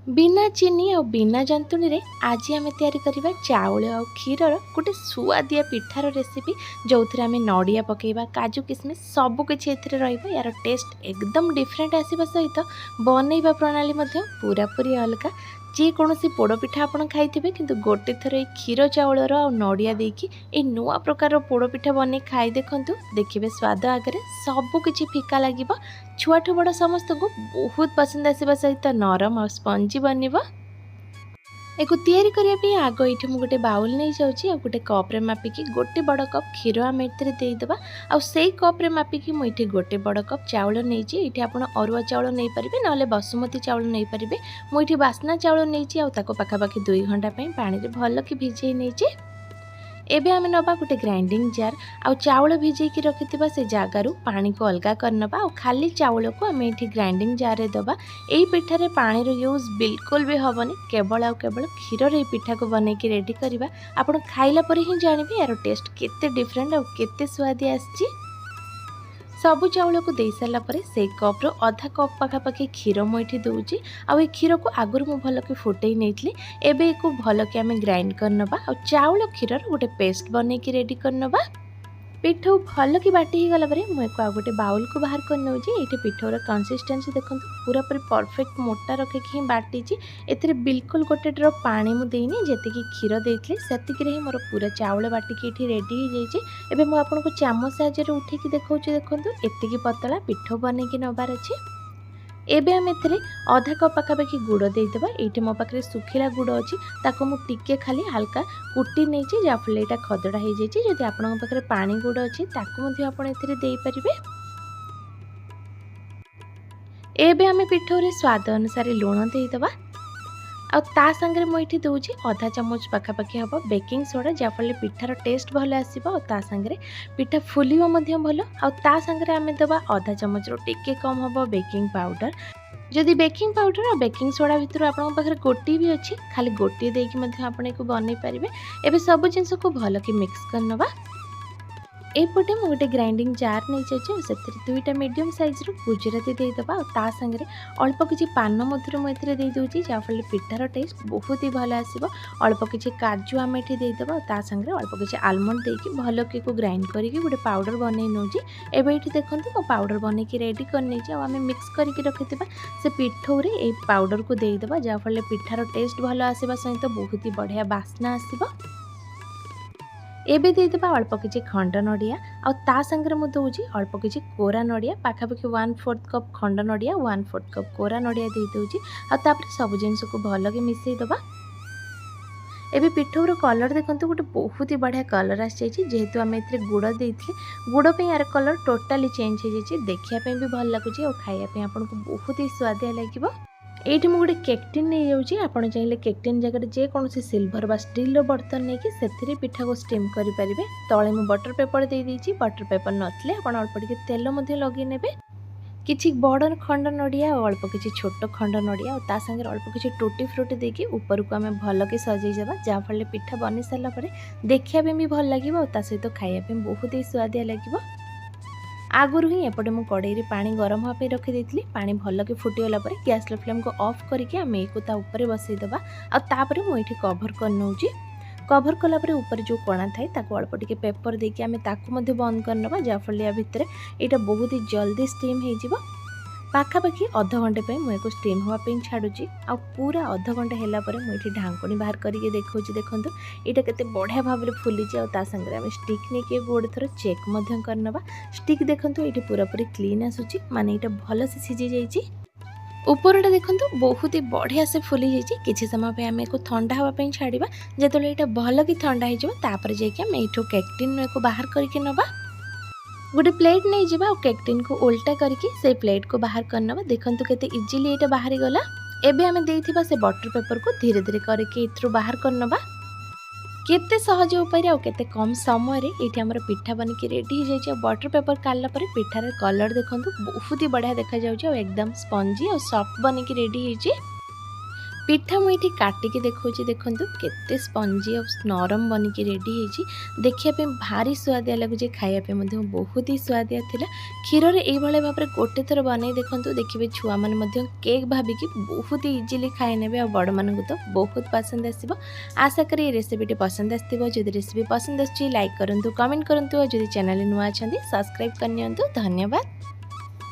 बिना चीनी और बिना जंतुणी रे आज आम तैयारी करवा चाउल और क्षीरर गोटे सुआदिया पिठार रेसिपी जो थे आम नड़िया पकेबा काजू किशमिश सबकि यार टेस्ट एकदम डिफरेंट आसवा सहित बनैबा प्रणाली पूरापूरी अलग जेकोसी पोड़पिठा आप खाई किंतु गोटे थर ये क्षीर चाउलर आ नड़िया देकी ए नुआ प्रकार पोड़पिठा बन खाई देखु देखिए स्वाद आगे सबकि फिका लगे छुआठू बड़ समस्त को बहुत पसंद आसवा सहित नरम और स्पंजी बनब एक तैयारी करने आग ये गोटे बाउल नहीं जाऊँगी गोटे कप्रे मापिकी गोटे बड़ कप क्षीर आम देदेबा आउ से कप्रे मापिकी मुझे गोटे बड़ कप चाउल नहीं आप अरुआ चाउल नहीं पारे ना बसुमती चाउल नहीं पारे मुझे बास्ना चाउल नहीं पाखापाखि 2 घंटा पानी भल कि भिजे नहीं एबे आम नबा गोटे ग्राइंडिंग जार आउ चाउल भिजेकी रखिथिबा से जागारू पानी को अलगा करनबा आउ खाली चाउल को आम एठी ग्राइंडिंग जार रे दबा। एई पिठा रे पानी रो यूज बिल्कुल भी हबनी केवल क्षीर रे पिठा को बनेकी रेडी करबा आपण खाइला परे ही जानिबे यार टेस्ट केते डिफरेंट आउ केते स्वादी आछि। सबु चाउल को दे सारा पर से कप रो आधा कप पाखापाखि क्षीर मुझे दूची आउ क्षीर को आगुरी मु भल कि फुटई नहीं एबे को भल कि आम ग्राइंड करनबा आउ चाउल क्षीर गोटे पेस्ट बनैकी रेडी करनबा। पिठौ भल कि बाटी गला परे मुझे आ गोटे बाउल को बाहर कर नौजी ये पिठौर कंसिस्टेंसी देखो पूरा पूरी परफेक्ट मोटा रखिकी ही बाटी एथिरे बिल्कुल गोटे ड्रप पानी मु देनी जेतिकी क्षीर देइथले सेतिकी रे मोर पूरा चाउल बाटिकी एठी रेडी हो जाइए। एबे मु आपनको चामच साहाय्य उठेकी देखौछि देखंतु एतिकी पतला पिठौ बनेकी नबार अछि। एबे आम एथिरे आधा कप पाखापाखि गुड़ देदेबा ये मो पाखे सुखिला गुड़ अच्छी ताको मु टिके खाली हल्का कुटी नहीं जहाँफल यहाँ खदड़ा हो जाए जदि आपण पाखे पानी गुड़ अच्छी दे पारे। एबे आम पिठौरे स्वाद अनुसार लुण देदेबा आ ता संगे मुझे दूसरी आधा चामच पाखापाखि हम बेकिंग सोडा जहाँफल पिठार टेस्ट भल आसो ता संगे पिठा फुलिबो भल आ ता संगे आम दबा आधा चामच टिके कम हम बेकिंग पाउडर जदि बेकिंग पाउडर और बेकिंग सोडा भितर आपन पाखे गोटी भी अच्छी खाली गोटी देकी आपन को बन पारे। एबे सब जिनस को भल कि मिक्स करनबा। एपटे मु गोटे ग्राइंडिंग जार नहीं जाइए से 2टा मीडियम साइज रो गुजराती देदेबा ता संगे अल्प किसी पान मधुर मुझे दे दूसरी जहाँफल पिठार टेस्ट बहुत ही भल आसो। अल्प किसी काजू आम ये देदेबा ता संगे अल्प किसी आलमंड देकी भल कि ग्राइंड करके गोटे पाउडर बन नौजी। एबे ये देखो मो पाउडर बन रेडी कर आम मिक्स करके रखिथिबा से पिठौरे ए पाउडर को देदेबा जहाँफल पिठार टेस्ट भल आसवा सहित बहुत ही बढ़िया बास्ना आसो। एबे देदेबा अल्प किसी खंड नड़िया आ ता संगे मु दूची अल्प किसी कोरा नड़िया पाखापाखि 1/4 कप खंड नड़िया 1/4 कप कोरा नड़िया दे दूची आ तापर सब जिनस को भल कि मिसई दबा। एबे पिठौर कलर देखंतु गोटे बहुत ही बढ़िया कलर आसी जेहेतु आम एथिरे गुड़ देइथिले गुड़ पे यार कलर टोटाली चेंज हो जाइए देखिया पे भी भल लगुच और खाइया पे आपनको बहुत ही स्वादिया लागिबो। ये मुझे केकटिन नहीं जाऊँगी आपड़ चाहिए केकटिन जगह जेकोसी सिल्वर बा स्टील बर्तन नहीं कि से पिठा को स्टीम करेंगे। तले मुझे बटर पेपर दे देइछि बटर पेपर नथले आप अल्प टिके तेल लगे नेबे किछि बड़ खंड नड़िया और अल्प किछि छोट खंड नड़िया और ता संगे अल्प किछि टूटी फ्रूटी देकी ऊपर को आम भल कि सजई जाबा जहाँफल पिठा बनी सारा पर देखिया भी भल लगे और ता सहित खाइया बहुत ही स्वादिया लगे। आगुरी ही एपटे मु कड़ाई पानी गरम हाँपे रखी पानी भल कि फुटीगला गैस फ्लेम को ऑफ करके आम को ऊपर बसईदबा आपर मुझे कभर कर नौजी। कभर कलापर ऊपर जो कणा थाए ताको अल्प टिके पेपर देके आम ताकू बंद करनबा जहाँफल या भितर यहाँ बहुत ही जल्दी स्टीम हो पाखापाखि अध घंटे मुझे स्टीम हाँपी छाड़ुची आ पूरा अध घंटे है मुझे ढांकुणी बाहर करके देखा देखूँ यहाँ के बढ़िया भाव में फुलीची आ संगे आम स्टिक नहीं गोटे थर चेक करनबा। स्टिक देखूँ ये पूरा पूरी क्लीन आसूची माने यहाँ भल से सीझी जाइए उपरटा देखूँ बहुत ही बढ़िया से फुली जाइए। किसी समय आम एक ठंडा हाँपी छाड़ा जो यहाँ भल कि ठंडा होपर जाम यू केकटिन को बाहर करके नबा। गोटे प्लेट नहीं जावा केकटिन को उल्टा करके से प्लेट को बाहर करनबा देखंतु केते इजीली एटा बाहरी गला। एबे हमें देइथिबा से बटर पेपर को धीरे धीरे करके इथरु बाहर करनबा केते सहज उपाय आ केते कम समय रे एठी हमर पिठा बन के रेडी हो जाय। बटर पेपर काढला परे पिठार कलर देखंतु बहुत ही बढ़िया देखा जाउछ और एकदम स्पंजी और सॉफ्ट बन के रेडी हो जाय। पिठा मुझे काटिकी देखा देखूँ केते स्पंजी और नरम बनिकी रेडी होती देखिए भारी सुआदिया लगुच खायापे बहुत ही सुआदिया थिला। क्षीर में यही भाव में गोटे थर बनई देखूँ देखिए छुआ मैंने केक भाविकी बहुत ही इजिली खाई ने और बड़ मानक तो बहुत पसंद आसो। आशा करी ये रेसिपीटी पसंद आसो। जदि रेसिपी पसंद आसी लाइक करूँ कमेंट करूँ और जदि चैनल नुआ अच्छा सब्सक्राइब करनी। धन्यवाद।